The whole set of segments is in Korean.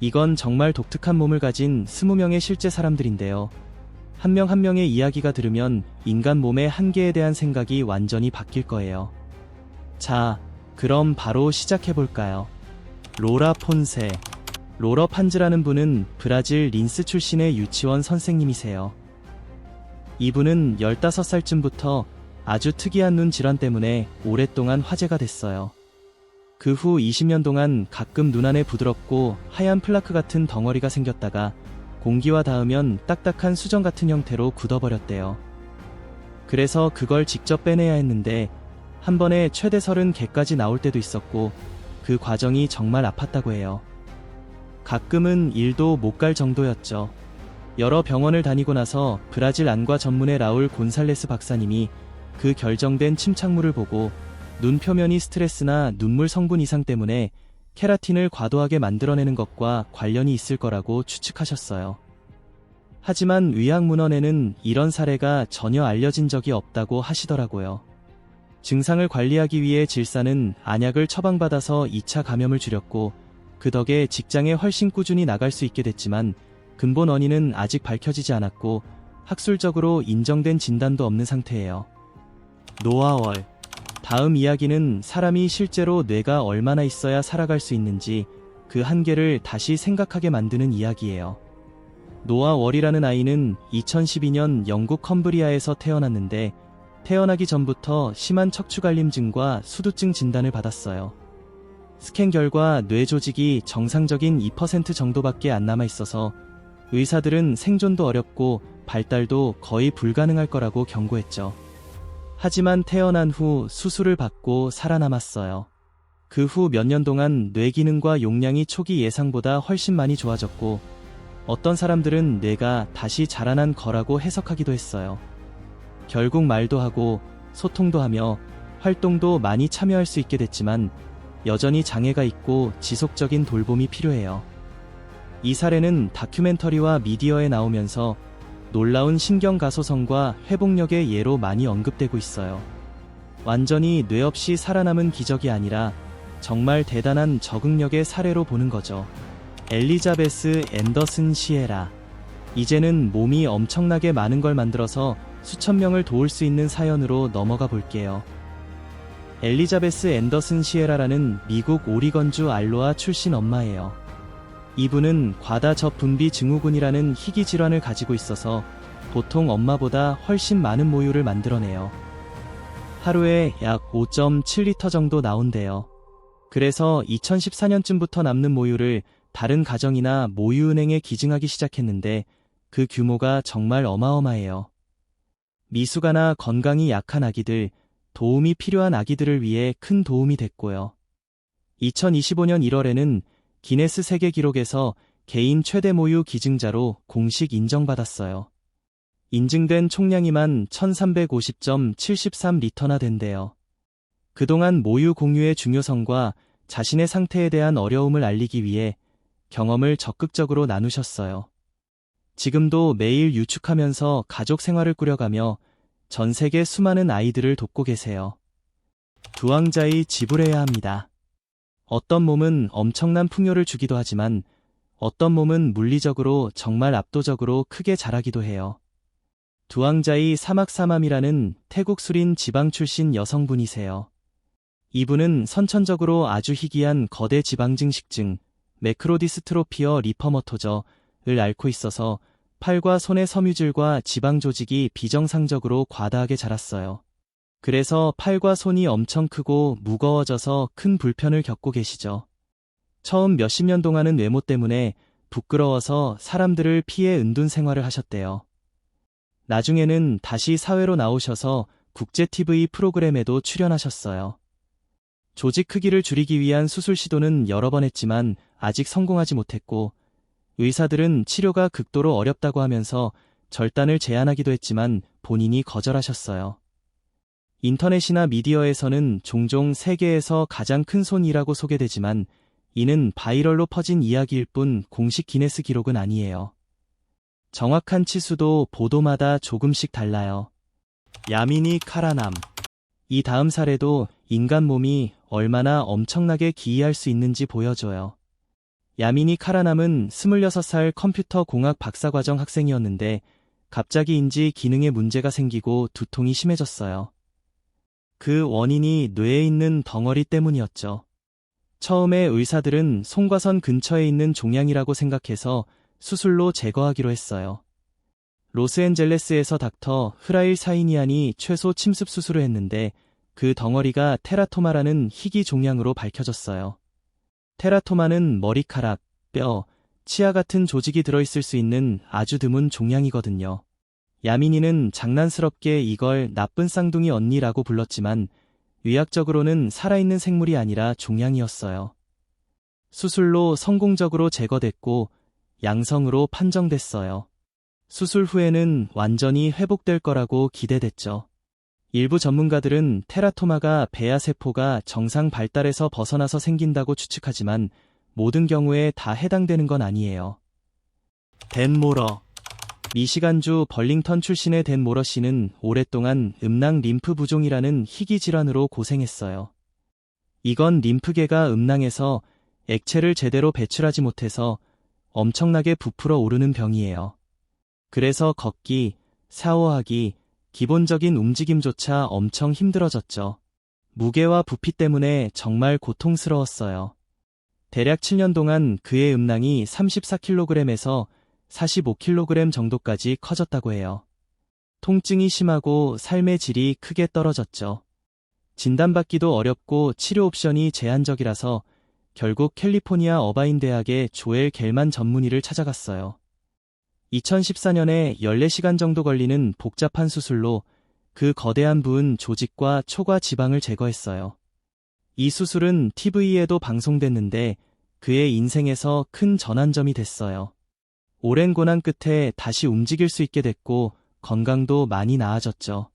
이건 정말 독특한 몸을 가진 20명의 실제 사람들인데요. 한 명 한 명의 이야기가 들으면 인간 몸의 한계에 대한 생각이 완전히 바뀔 거예요. 자, 그럼 바로 시작해볼까요? 로라 폰세. 로러 판즈라는 분은 브라질 린스 출신의 유치원 선생님이세요. 이분은 15살쯤부터 아주 특이한 눈 질환 때문에 오랫동안 화제가 됐어요. 그 후 20년 동안 가끔 눈 안에 부드럽고 하얀 플라크 같은 덩어리가 생겼다가 공기와 닿으면 딱딱한 수정 같은 형태로 굳어버렸대요. 그래서 그걸 직접 빼내야 했는데 한 번에 최대 30개까지 나올 때도 있었고 그 과정이 정말 아팠다고 해요. 가끔은 일도 못 갈 정도였죠. 여러 병원을 다니고 나서 브라질 안과 전문의 라울 곤살레스 박사님이 그 결정된 침착물을 보고 눈 표면이 스트레스나 눈물 성분 이상 때문에 케라틴을 과도하게 만들어내는 것과 관련이 있을 거라고 추측하셨어요. 하지만 의학문헌에는 이런 사례가 전혀 알려진 적이 없다고 하시더라고요. 증상을 관리하기 위해 질사는 안약을 처방받아서 2차 감염을 줄였고 그 덕에 직장에 훨씬 꾸준히 나갈 수 있게 됐지만 근본 원인은 아직 밝혀지지 않았고 학술적으로 인정된 진단도 없는 상태예요. 노아월. 다음 이야기는 사람이 실제로 뇌가 얼마나 있어야 살아갈 수 있는지 그 한계를 다시 생각하게 만드는 이야기예요. 노아월이라는 아이는 2012년 영국 컴브리아에서 태어났는데 태어나기 전부터 심한 척추관림증과 수두증 진단을 받았어요. 스캔 결과 뇌 조직이 정상적인 2% 정도밖에 안 남아 있어서 의사들은 생존도 어렵고 발달도 거의 불가능할 거라고 경고했죠. 하지만 태어난 후 수술을 받고 살아남았어요. 그 후 몇 년 동안 뇌 기능과 용량이 초기 예상보다 훨씬 많이 좋아졌고 어떤 사람들은 뇌가 다시 자라난 거라고 해석하기도 했어요. 결국 말도 하고 소통도 하며 활동도 많이 참여할 수 있게 됐지만 여전히 장애가 있고 지속적인 돌봄이 필요해요. 이 사례는 다큐멘터리와 미디어에 나오면서 놀라운 신경가소성과 회복력의 예로 많이 언급되고 있어요. 완전히 뇌 없이 살아남은 기적이 아니라 정말 대단한 적응력의 사례로 보는 거죠. 엘리자베스 앤더슨 시에라. 이제는 몸이 엄청나게 많은 걸 만들어서 수천 명을 도울 수 있는 사연으로 넘어가 볼게요. 엘리자베스 앤더슨 시에라라는 미국 오리건주 알로아 출신 엄마예요. 이분은 과다저분비 증후군이라는 희귀 질환을 가지고 있어서 보통 엄마보다 훨씬 많은 모유를 만들어내요. 하루에 약 5.7리터 정도 나온대요. 그래서 2014년쯤부터 남는 모유를 다른 가정이나 모유은행에 기증하기 시작했는데 그 규모가 정말 어마어마해요. 미숙아나 건강이 약한 아기들, 도움이 필요한 아기들을 위해 큰 도움이 됐고요. 2025년 1월에는 기네스 세계 기록에서 개인 최대 모유 기증자로 공식 인정받았어요. 인증된 총량이만 1350.73리터나 된대요. 그동안 모유 공유의 중요성과 자신의 상태에 대한 어려움을 알리기 위해 경험을 적극적으로 나누셨어요. 지금도 매일 유축하면서 가족 생활을 꾸려가며 전 세계 수많은 아이들을 돕고 계세요. 두황자의 지불해야 합니다. 어떤 몸은 엄청난 풍요를 주기도 하지만 어떤 몸은 물리적으로 정말 압도적으로 크게 자라기도 해요. 두황자의 사막사맘이라는 태국 수린 지방 출신 여성분이세요. 이분은 선천적으로 아주 희귀한 거대 지방증식증 매크로디스트로피어 리퍼머토저를 앓고 있어서 팔과 손의 섬유질과 지방 조직이 비정상적으로 과다하게 자랐어요. 그래서 팔과 손이 엄청 크고 무거워져서 큰 불편을 겪고 계시죠. 처음 몇십 년 동안은 외모 때문에 부끄러워서 사람들을 피해 은둔 생활을 하셨대요. 나중에는 다시 사회로 나오셔서 국제 TV 프로그램에도 출연하셨어요. 조직 크기를 줄이기 위한 수술 시도는 여러 번 했지만 아직 성공하지 못했고 의사들은 치료가 극도로 어렵다고 하면서 절단을 제안하기도 했지만 본인이 거절하셨어요. 인터넷이나 미디어에서는 종종 세계에서 가장 큰 손이라고 소개되지만 이는 바이럴로 퍼진 이야기일 뿐 공식 기네스 기록은 아니에요. 정확한 치수도 보도마다 조금씩 달라요. 야미니 카라남. 이 다음 사례도 인간 몸이 얼마나 엄청나게 기이할 수 있는지 보여줘요. 야민이 카라남은 26살 컴퓨터 공학 박사과정 학생이었는데 갑자기인지 기능에 문제가 생기고 두통이 심해졌어요. 그 원인이 뇌에 있는 덩어리 때문이었죠. 처음에 의사들은 송과선 근처에 있는 종양이라고 생각해서 수술로 제거하기로 했어요. 로스앤젤레스에서 닥터 흐라일 사이니안이 최소 침습 수술을 했는데 그 덩어리가 테라토마라는 희귀 종양으로 밝혀졌어요. 테라토마는 머리카락, 뼈, 치아 같은 조직이 들어있을 수 있는 아주 드문 종양이거든요. 야민이는 장난스럽게 이걸 나쁜 쌍둥이 언니라고 불렀지만 의학적으로는 살아있는 생물이 아니라 종양이었어요. 수술로 성공적으로 제거됐고 양성으로 판정됐어요. 수술 후에는 완전히 회복될 거라고 기대됐죠. 일부 전문가들은 테라토마가 배아세포가 정상 발달에서 벗어나서 생긴다고 추측하지만 모든 경우에 다 해당되는 건 아니에요. 댄 모러. 미시간주 벌링턴 출신의 댄 모러 씨는 오랫동안 음낭 림프 부종이라는 희귀 질환으로 고생했어요. 이건 림프계가 음낭에서 액체를 제대로 배출하지 못해서 엄청나게 부풀어 오르는 병이에요. 그래서 걷기, 샤워하기, 기본적인 움직임조차 엄청 힘들어졌죠. 무게와 부피 때문에 정말 고통스러웠어요. 대략 7년 동안 그의 음낭이 34kg에서 45kg 정도까지 커졌다고 해요. 통증이 심하고 삶의 질이 크게 떨어졌죠. 진단받기도 어렵고 치료 옵션이 제한적이라서 결국 캘리포니아 어바인 대학의 조엘 겔만 전문의를 찾아갔어요. 2014년에 14시간 정도 걸리는 복잡한 수술로 그 거대한 부은 조직과 초과 지방을 제거했어요. 이 수술은 TV에도 방송됐는데 그의 인생에서 큰 전환점이 됐어요. 오랜 고난 끝에 다시 움직일 수 있게 됐고 건강도 많이 나아졌죠.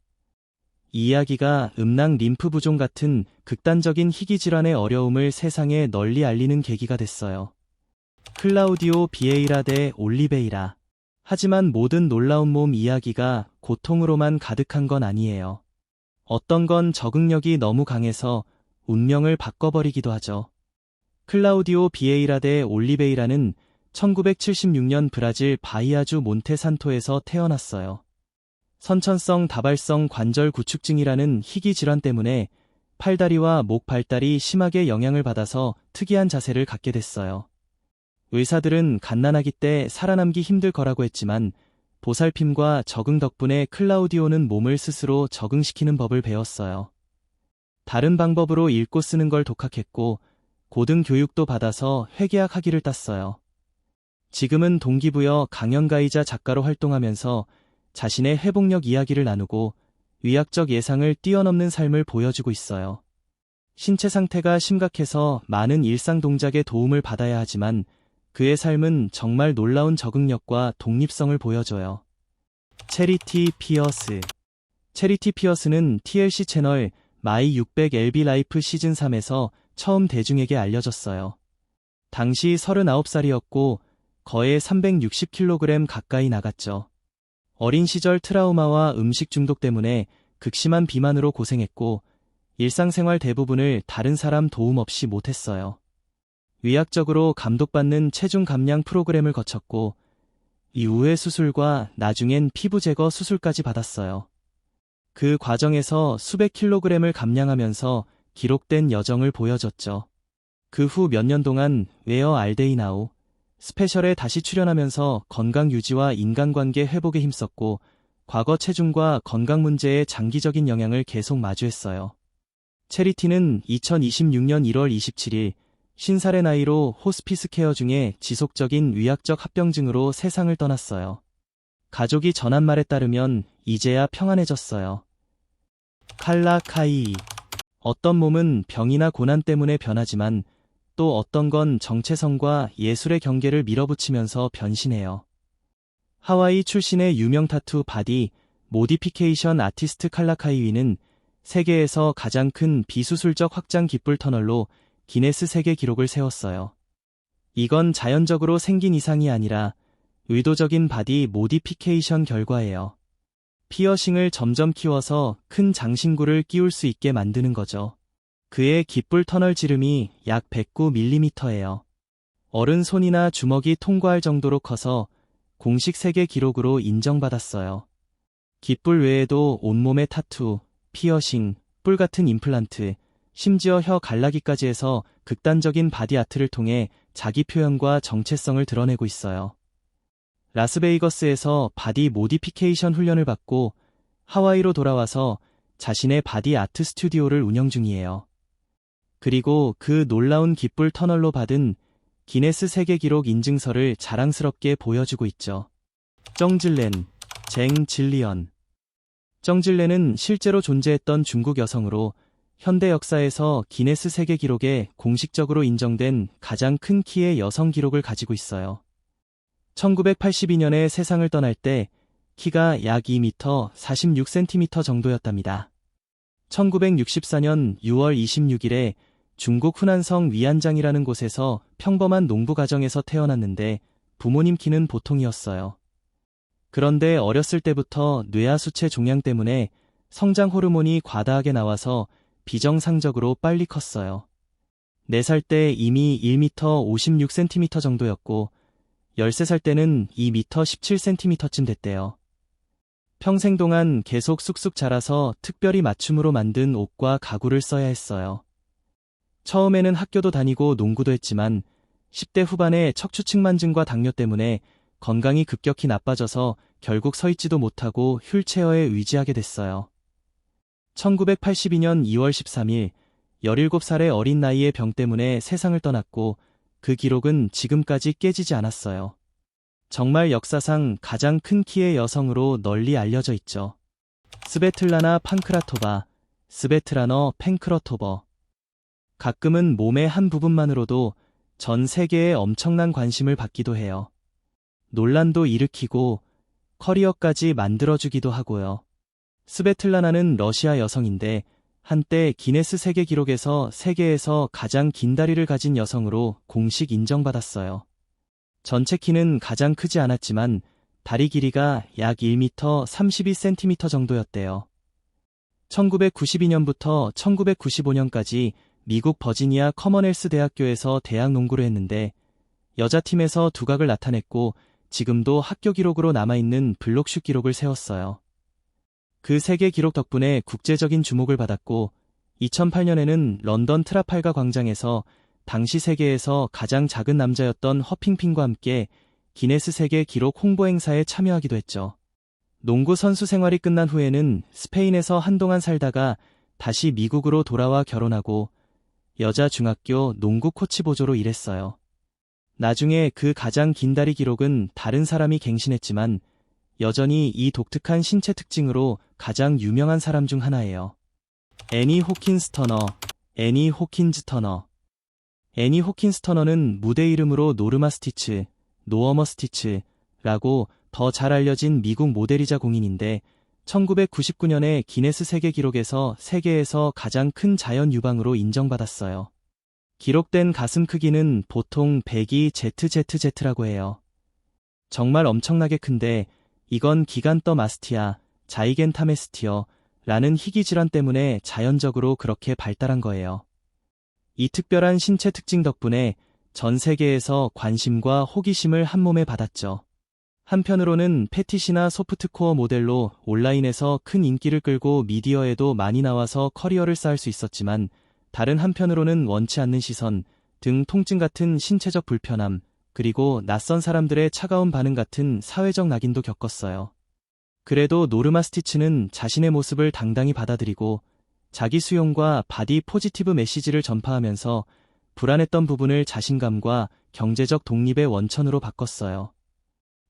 이 이야기가 음낭 림프 부종 같은 극단적인 희귀 질환의 어려움을 세상에 널리 알리는 계기가 됐어요. 클라우디오 비에이라 대 올리베이라. 하지만 모든 놀라운 몸 이야기가 고통으로만 가득한 건 아니에요. 어떤 건 적응력이 너무 강해서 운명을 바꿔버리기도 하죠. 클라우디오 비에이라 대 올리베이라는 1976년 브라질 바히아주 몬테산토에서 태어났어요. 선천성 다발성 관절 구축증이라는 희귀 질환 때문에 팔다리와 목 발달이 심하게 영향을 받아서 특이한 자세를 갖게 됐어요. 의사들은 갓난아기 때 살아남기 힘들 거라고 했지만 보살핌과 적응 덕분에 클라우디오는 몸을 스스로 적응시키는 법을 배웠어요. 다른 방법으로 읽고 쓰는 걸 독학했고 고등교육도 받아서 회계학 학위를 땄어요. 지금은 동기부여 강연가이자 작가로 활동하면서 자신의 회복력 이야기를 나누고 의학적 예상을 뛰어넘는 삶을 보여주고 있어요. 신체 상태가 심각해서 많은 일상 동작에 도움을 받아야 하지만 그의 삶은 정말 놀라운 적응력과 독립성을 보여줘요. 체리티 피어스. 체리티 피어스는 TLC 채널 마이 600LB 라이프 시즌3에서 처음 대중에게 알려졌어요. 당시 39살이었고 거의 360kg 가까이 나갔죠. 어린 시절 트라우마와 음식 중독 때문에 극심한 비만으로 고생했고 일상생활 대부분을 다른 사람 도움 없이 못했어요. 의학적으로 감독받는 체중 감량 프로그램을 거쳤고 이후에 수술과 나중엔 피부 제거 수술까지 받았어요. 그 과정에서 수백 킬로그램을 감량하면서 기록된 여정을 보여줬죠. 그 후 몇 년 동안 웨어 알데이 나우 스페셜에 다시 출연하면서 건강 유지와 인간관계 회복에 힘썼고 과거 체중과 건강 문제의 장기적인 영향을 계속 마주했어요. 체리티는 2026년 1월 27일 50살의 나이로 호스피스 케어 중에 지속적인 위약적 합병증으로 세상을 떠났어요. 가족이 전한 말에 따르면 이제야 평안해졌어요. 칼라 카이이. 어떤 몸은 병이나 고난 때문에 변하지만 또 어떤 건 정체성과 예술의 경계를 밀어붙이면서 변신해요. 하와이 출신의 유명 타투 바디 모디피케이션 아티스트 칼라 카이위는 세계에서 가장 큰 비수술적 확장 깃불 터널로 기네스 세계 기록을 세웠어요. 이건 자연적으로 생긴 이상이 아니라 의도적인 바디 모디피케이션 결과예요. 피어싱을 점점 키워서 큰 장신구를 끼울 수 있게 만드는 거죠. 그의 깃불 터널 지름이 약 109mm예요. 어른 손이나 주먹이 통과할 정도로 커서 공식 세계 기록으로 인정받았어요. 깃불 외에도 온몸에 타투, 피어싱, 뿔 같은 임플란트, 심지어 혀 갈라기까지 해서 극단적인 바디 아트를 통해 자기 표현과 정체성을 드러내고 있어요. 라스베이거스에서 바디 모디피케이션 훈련을 받고 하와이로 돌아와서 자신의 바디 아트 스튜디오를 운영 중이에요. 그리고 그 놀라운 깃불 터널로 받은 기네스 세계 기록 인증서를 자랑스럽게 보여주고 있죠. 정질렌, 쟁 질리언. 정질렌은 실제로 존재했던 중국 여성으로 현대 역사에서 기네스 세계 기록에 공식적으로 인정된 가장 큰 키의 여성 기록을 가지고 있어요. 1982년에 세상을 떠날 때 키가 약 2m 46cm 정도였답니다. 1964년 6월 26일에 중국 후난성 위안장이라는 곳에서 평범한 농부 가정에서 태어났는데 부모님 키는 보통이었어요. 그런데 어렸을 때부터 뇌하수체 종양 때문에 성장 호르몬이 과다하게 나와서 비정상적으로 빨리 컸어요. 4살 때 이미 1m 56cm 정도였고 13살 때는 2m 17cm쯤 됐대요. 평생 동안 계속 쑥쑥 자라서 특별히 맞춤으로 만든 옷과 가구를 써야 했어요. 처음에는 학교도 다니고 농구도 했지만 10대 후반에 척추측만증과 당뇨 때문에 건강이 급격히 나빠져서 결국 서 있지도 못하고 휠체어에 의지하게 됐어요. 1982년 2월 13일 17살의 어린 나이에 병 때문에 세상을 떠났고 그 기록은 지금까지 깨지지 않았어요. 정말 역사상 가장 큰 키의 여성으로 널리 알려져 있죠. 스베틀라나 판크라토바, 스베트라너 펜크러토버. 가끔은 몸의 한 부분만으로도 전 세계에 엄청난 관심을 받기도 해요. 논란도 일으키고 커리어까지 만들어주기도 하고요. 스베틀라나는 러시아 여성인데 한때 기네스 세계 기록에서 세계에서 가장 긴 다리를 가진 여성으로 공식 인정받았어요. 전체 키는 가장 크지 않았지만 다리 길이가 약 1m 32cm 정도였대요. 1992년부터 1995년까지 미국 버지니아 커먼웰스 대학교에서 대학 농구를 했는데 여자팀에서 두각을 나타냈고 지금도 학교 기록으로 남아있는 블록슛 기록을 세웠어요. 그 세계 기록 덕분에 국제적인 주목을 받았고 2008년에는 런던 트라팔가 광장에서 당시 세계에서 가장 작은 남자였던 허핑핑과 함께 기네스 세계 기록 홍보 행사에 참여하기도 했죠. 농구 선수 생활이 끝난 후에는 스페인에서 한동안 살다가 다시 미국으로 돌아와 결혼하고 여자 중학교 농구 코치 보조로 일했어요. 나중에 그 가장 긴 다리 기록은 다른 사람이 갱신했지만 여전히 이 독특한 신체 특징으로 가장 유명한 사람 중 하나예요. 애니 호킨스 터너, 애니 호킨즈 터너. 애니 호킨스 터너는 무대 이름으로 노르마 스티츠, 노어머 스티츠라고 더 잘 알려진 미국 모델이자 공인인데 1999년에 기네스 세계 기록에서 세계에서 가장 큰 자연 유방으로 인정받았어요. 기록된 가슴 크기는 보통 102ZZZ라고 해요. 정말 엄청나게 큰데 이건 기간떠 마스티아, 자이겐타메스티어라는 희귀 질환 때문에 자연적으로 그렇게 발달한 거예요. 이 특별한 신체 특징 덕분에 전 세계에서 관심과 호기심을 한몸에 받았죠. 한편으로는 패티시나 소프트코어 모델로 온라인에서 큰 인기를 끌고 미디어에도 많이 나와서 커리어를 쌓을 수 있었지만 다른 한편으로는 원치 않는 시선, 등 통증 같은 신체적 불편함, 그리고 낯선 사람들의 차가운 반응 같은 사회적 낙인도 겪었어요. 그래도 노르마 스티츠는 자신의 모습을 당당히 받아들이고 자기 수용과 바디 포지티브 메시지를 전파하면서 불안했던 부분을 자신감과 경제적 독립의 원천으로 바꿨어요.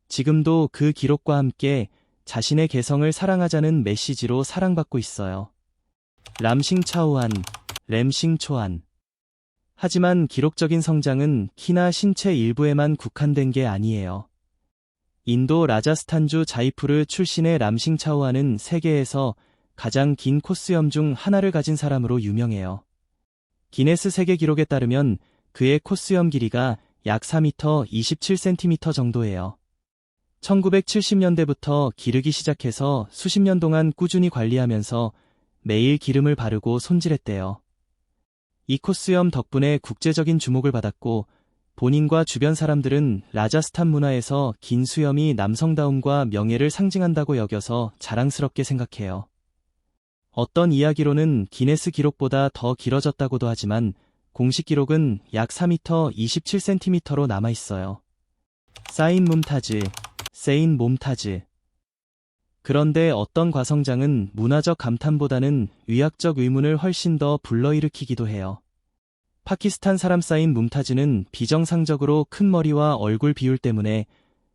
지금도 그 기록과 함께 자신의 개성을 사랑하자는 메시지로 사랑받고 있어요. 람싱 차오한, 램싱 초안. 하지만 기록적인 성장은 키나 신체 일부에만 국한된 게 아니에요. 인도 라자스탄주 자이푸르 출신의 람싱 차오안은 세계에서 가장 긴 코스염 중 하나를 가진 사람으로 유명해요. 기네스 세계 기록에 따르면 그의 코스염 길이가 약 4m 27cm 정도예요. 1970년대부터 기르기 시작해서 수십 년 동안 꾸준히 관리하면서 매일 기름을 바르고 손질했대요. 이 코스염 덕분에 국제적인 주목을 받았고 본인과 주변 사람들은 라자스탄 문화에서 긴 수염이 남성다움과 명예를 상징한다고 여겨서 자랑스럽게 생각해요. 어떤 이야기로는 기네스 기록보다 더 길어졌다고도 하지만 공식 기록은 약 4m 27cm로 남아 있어요. 사인 뭄타즈, 세인 몽타즈. 그런데 어떤 과성장은 문화적 감탄보다는 의학적 의문을 훨씬 더 불러일으키기도 해요. 파키스탄 사람 사인 뭄타즈는 비정상적으로 큰 머리와 얼굴 비율 때문에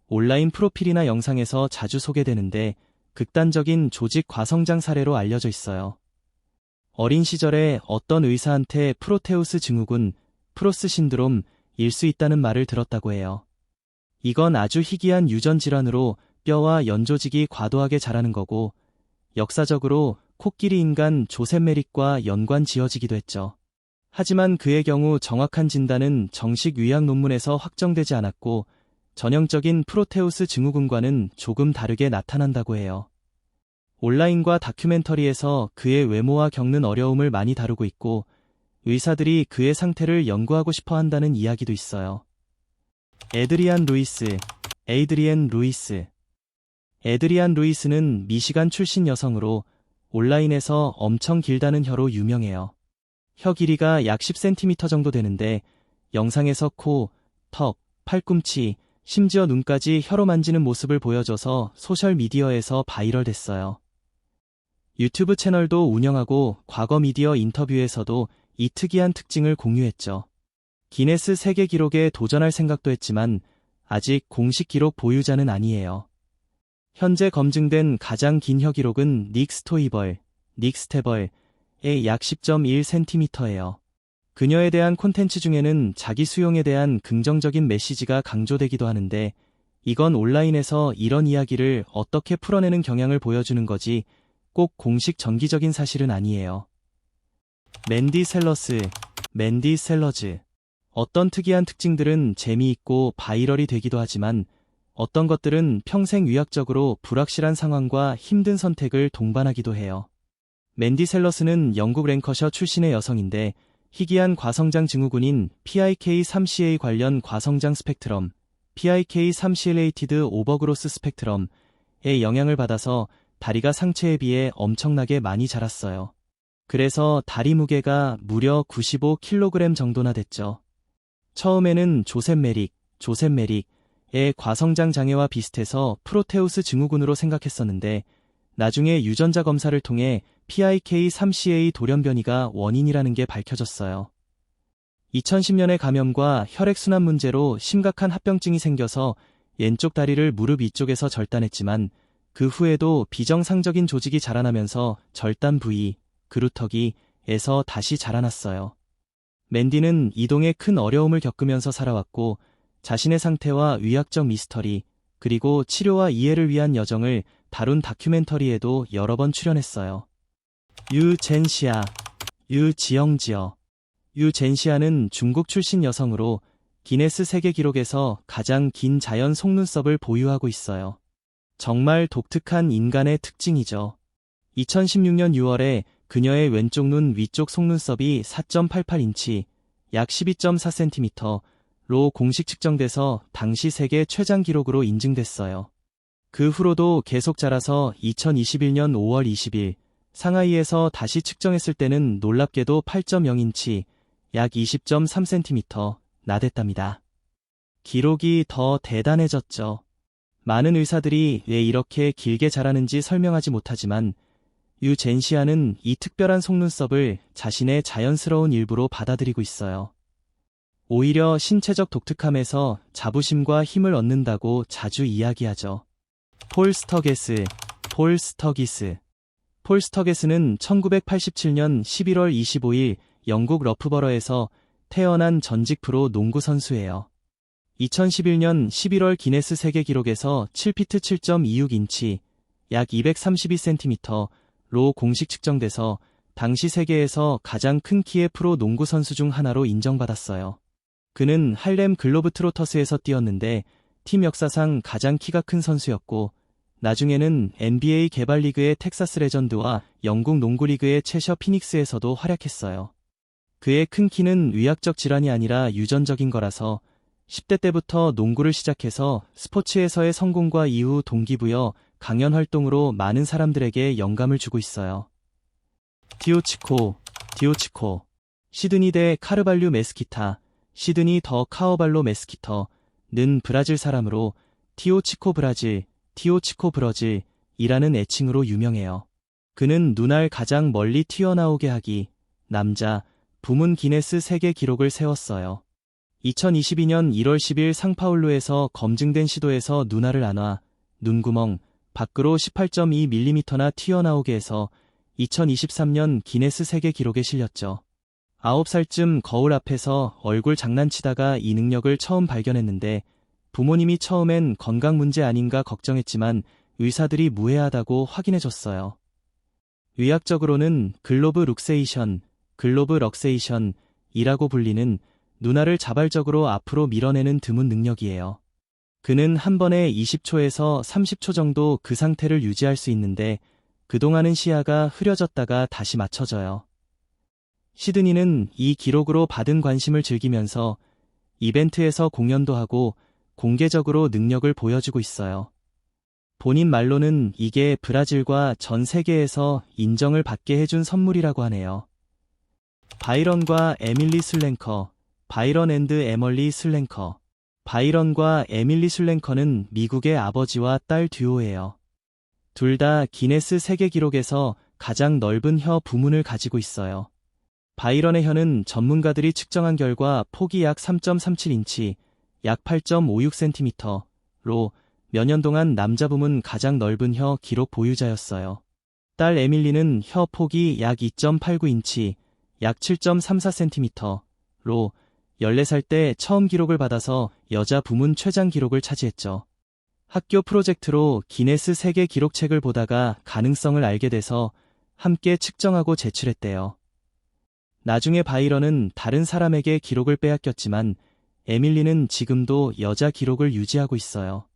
온라인 프로필이나 영상에서 자주 소개되는데 극단적인 조직 과성장 사례로 알려져 있어요. 어린 시절에 어떤 의사한테 프로테우스 증후군, 프로스 신드롬일 수 있다는 말을 들었다고 해요. 이건 아주 희귀한 유전 질환으로 뼈와 연조직이 과도하게 자라는 거고, 역사적으로 코끼리 인간 조셉 메릭과 연관 지어지기도 했죠. 하지만 그의 경우 정확한 진단은 정식 의학 논문에서 확정되지 않았고, 전형적인 프로테우스 증후군과는 조금 다르게 나타난다고 해요. 온라인과 다큐멘터리에서 그의 외모와 겪는 어려움을 많이 다루고 있고, 의사들이 그의 상태를 연구하고 싶어 한다는 이야기도 있어요. 에드리안 루이스, 에이드리엔 루이스. 에드리안 루이스는 미시간 출신 여성으로 온라인에서 엄청 길다는 혀로 유명해요. 혀 길이가 약 10cm 정도 되는데 영상에서 코, 턱, 팔꿈치, 심지어 눈까지 혀로 만지는 모습을 보여줘서 소셜미디어에서 바이럴됐어요. 유튜브 채널도 운영하고 과거 미디어 인터뷰에서도 이 특이한 특징을 공유했죠. 기네스 세계 기록에 도전할 생각도 했지만 아직 공식 기록 보유자는 아니에요. 현재 검증된 가장 긴 혀 기록은 닉 스토이벌, 닉 스테벌의 약 10.1cm예요. 그녀에 대한 콘텐츠 중에는 자기 수용에 대한 긍정적인 메시지가 강조되기도 하는데 이건 온라인에서 이런 이야기를 어떻게 풀어내는 경향을 보여주는 거지 꼭 공식 정기적인 사실은 아니에요. 맨디 셀러스, 맨디 셀러즈. 어떤 특이한 특징들은 재미있고 바이럴이 되기도 하지만 어떤 것들은 평생 의학적으로 불확실한 상황과 힘든 선택을 동반하기도 해요. 맨디 셀러스는 영국 랭커셔 출신의 여성인데 희귀한 과성장 증후군인 PIK3CA 관련 과성장 스펙트럼, PIK3C-related 오버그로스 스펙트럼의 영향을 받아서 다리가 상체에 비해 엄청나게 많이 자랐어요. 그래서 다리 무게가 무려 95kg 정도나 됐죠. 처음에는 조셉 메릭의 과성장 장애와 비슷해서 프로테우스 증후군으로 생각했었는데 나중에 유전자 검사를 통해 PIK3CA 돌연변이가 원인이라는 게 밝혀졌어요. 2010년에 감염과 혈액순환 문제로 심각한 합병증이 생겨서 왼쪽 다리를 무릎 위쪽에서 절단했지만 그 후에도 비정상적인 조직이 자라나면서 절단 부위, 그루터기에서 다시 자라났어요. 맨디는 이동에 큰 어려움을 겪으면서 살아왔고 자신의 상태와 의학적 미스터리, 그리고 치료와 이해를 위한 여정을 다룬 다큐멘터리에도 여러 번 출연했어요. 유젠시아, 유지영지어. 유젠시아는 중국 출신 여성으로 기네스 세계 기록에서 가장 긴 자연 속눈썹을 보유하고 있어요. 정말 독특한 인간의 특징이죠. 2016년 6월에 그녀의 왼쪽 눈 위쪽 속눈썹이 4.88인치, 약 12.4cm로 공식 측정돼서 당시 세계 최장 기록으로 인증됐어요. 그 후로도 계속 자라서 2021년 5월 20일 상하이에서 다시 측정했을 때는 놀랍게도 8.0인치, 약 20.3cm 나댔답니다. 기록이 더 대단해졌죠. 많은 의사들이 왜 이렇게 길게 자라는지 설명하지 못하지만 유젠시아는 이 특별한 속눈썹을 자신의 자연스러운 일부로 받아들이고 있어요. 오히려 신체적 독특함에서 자부심과 힘을 얻는다고 자주 이야기하죠. 폴 스터게스, 폴 스터기스. 폴 스터게스는 1987년 11월 25일 영국 러프버러에서 태어난 전직 프로 농구 선수예요. 2011년 11월 기네스 세계 기록에서 7피트 7.26인치, 약 232cm로 공식 측정돼서 당시 세계에서 가장 큰 키의 프로 농구 선수 중 하나로 인정받았어요. 그는 할렘 글로브트로터스에서 뛰었는데 팀 역사상 가장 키가 큰 선수였고 나중에는 NBA 개발리그의 텍사스 레전드와 영국 농구리그의 채셔 피닉스에서도 활약했어요. 그의 큰 키는 의학적 질환이 아니라 유전적인 거라서 10대 때부터 농구를 시작해서 스포츠에서의 성공과 이후 동기부여, 강연 활동으로 많은 사람들에게 영감을 주고 있어요. 디오치코. 시드니 대 카르발류 메스키타, 시드니 더 카오발로 메스키터는 브라질 사람으로 티오치코 브러질이라는 애칭으로 유명해요. 그는 눈알 가장 멀리 튀어나오게 하기, 남자, 부문 기네스 세계 기록을 세웠어요. 2022년 1월 10일 상파울루에서 검증된 시도에서 눈알을 안아, 눈구멍, 밖으로 18.2mm나 튀어나오게 해서 2023년 기네스 세계 기록에 실렸죠. 9살쯤 거울 앞에서 얼굴 장난치다가 이 능력을 처음 발견했는데 부모님이 처음엔 건강 문제 아닌가 걱정했지만 의사들이 무해하다고 확인해줬어요. 의학적으로는 글로브 럭세이션이라고 불리는 눈알을 자발적으로 앞으로 밀어내는 드문 능력이에요. 그는 한 번에 20초에서 30초 정도 그 상태를 유지할 수 있는데 그동안은 시야가 흐려졌다가 다시 맞춰져요. 시드니는 이 기록으로 받은 관심을 즐기면서 이벤트에서 공연도 하고 공개적으로 능력을 보여주고 있어요. 본인 말로는 이게 브라질과 전 세계에서 인정을 받게 해준 선물이라고 하네요. 바이런 앤드 에멀리 슬랭커. 바이런과 에밀리 슬랭커는 미국의 아버지와 딸 듀오예요. 둘 다 기네스 세계 기록에서 가장 넓은 혀 부문을 가지고 있어요. 바이런의 혀는 전문가들이 측정한 결과 폭이 약 3.37인치, 약 8.56cm로 몇 년 동안 남자 부문 가장 넓은 혀 기록 보유자였어요. 딸 에밀리는 혀 폭이 약 2.89인치, 약 7.34cm로 14살 때 처음 기록을 받아서 여자 부문 최장 기록을 차지했죠. 학교 프로젝트로 기네스 세계 기록책을 보다가 가능성을 알게 돼서 함께 측정하고 제출했대요. 나중에 바이런은 다른 사람에게 기록을 빼앗겼지만 에밀리는 지금도 여자 기록을 유지하고 있어요.